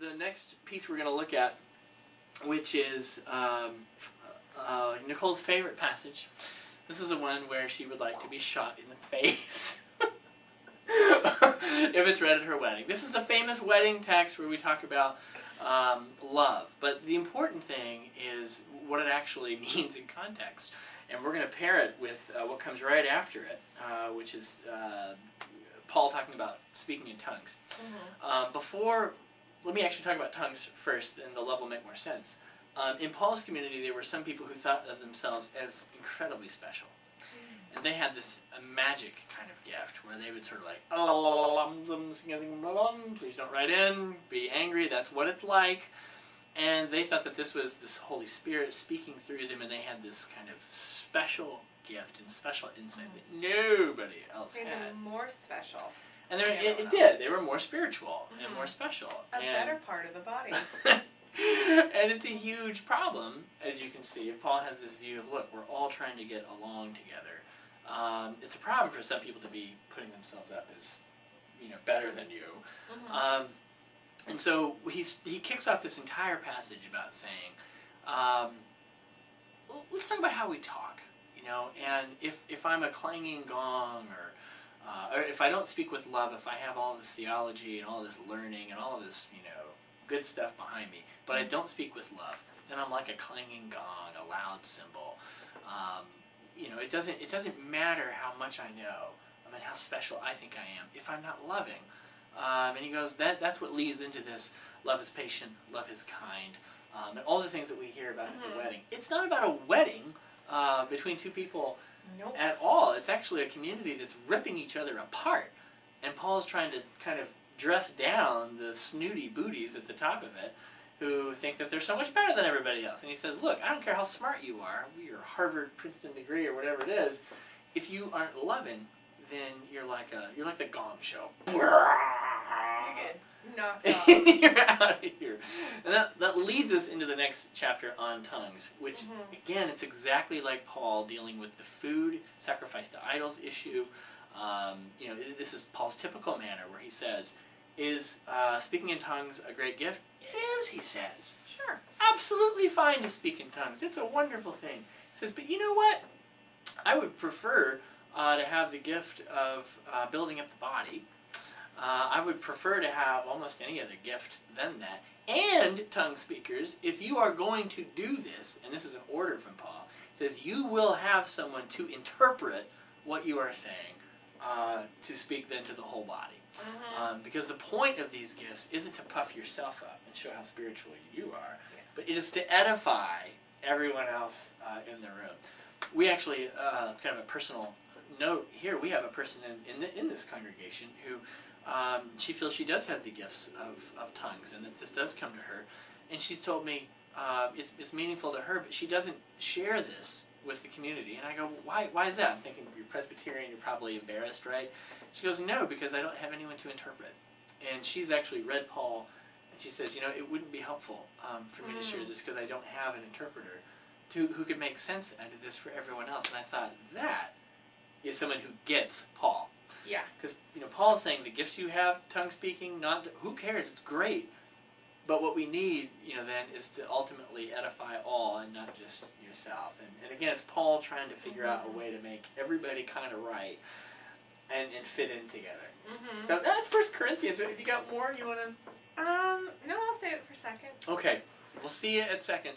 the next piece we're going to look at, which is Nicole's favorite passage. This is the one where she would like to be shot in the face if it's read at her wedding. This is the famous wedding text where we talk about love. But the important thing is what it actually means in context. And we're going to pair it with what comes right after it, which is Paul talking about speaking in tongues. Let me actually talk about tongues first, and the love will make more sense. In Paul's community, there were some people who thought of themselves as incredibly special. And they had this magic kind of gift where they would sort of like, please don't write in, be angry, that's what it's like. And they thought that this was this Holy Spirit speaking through them, and they had this kind of special gift and special insight that nobody else had. Made them more special. And it did. They were more spiritual and more special. A better part of the body. And it's a huge problem, as you can see. Paul has this view of, look, we're all trying to get along together. It's a problem for some people to be putting themselves up as, better than you. And so he kicks off this entire passage about saying, let's talk about how we talk, and if I'm a clanging gong or if I don't speak with love, if I have all this theology and all this learning and all this, good stuff behind me, but I don't speak with love, then I'm like a clanging gong, a loud cymbal. It doesn't matter how much I know, how special I think I am, if I'm not loving. And he goes, that's what leads into this love is patient, love is kind, and all the things that we hear about at the wedding. It's not about a wedding between two people at all. It's actually a community that's ripping each other apart. And Paul's trying to kind of dress down the snooty booties at the top of it who think that they're so much better than everybody else. And he says, look, I don't care how smart you are, your Harvard, Princeton degree or whatever it is, if you aren't loving, then you're like the Gong Show. You're good. Knocked off. You're out of here. And that leads us into the next chapter on tongues, which, again, it's exactly like Paul dealing with the food, sacrifice to idols issue. This is Paul's typical manner where he says, is speaking in tongues a great gift? It is, he says. Sure. Absolutely fine to speak in tongues. It's a wonderful thing. He says, but you know what? I would prefer to have the gift of building up the body. I would prefer to have almost any other gift than that. And, tongue speakers, if you are going to do this, and this is an order from Paul, it says you will have someone to interpret what you are saying to speak then to the whole body. Because the point of these gifts isn't to puff yourself up and show how spiritual you are, but it is to edify everyone else in the room. We actually, kind of a personal note here, we have a person in this congregation who she feels she does have the gifts of tongues and that this does come to her. And she's told me it's meaningful to her, but she doesn't share this with the community. And I go, why is that? I'm thinking, you're Presbyterian, you're probably embarrassed, right? She goes, no, because I don't have anyone to interpret. And she's actually read Paul, and she says, it wouldn't be helpful for me to share this because I don't have an interpreter who could make sense out of this for everyone else. And I thought, that is someone who gets Paul. Yeah. Because, Paul's saying the gifts you have, tongue speaking, who cares? It's great. But what we need, then, is to ultimately edify all and not just yourself. And again, it's Paul trying to figure out a way to make everybody kind of right and fit in together. So that's 1 Corinthians. If you got more, you want to? No, I'll save it for second. Okay. We'll see you at second.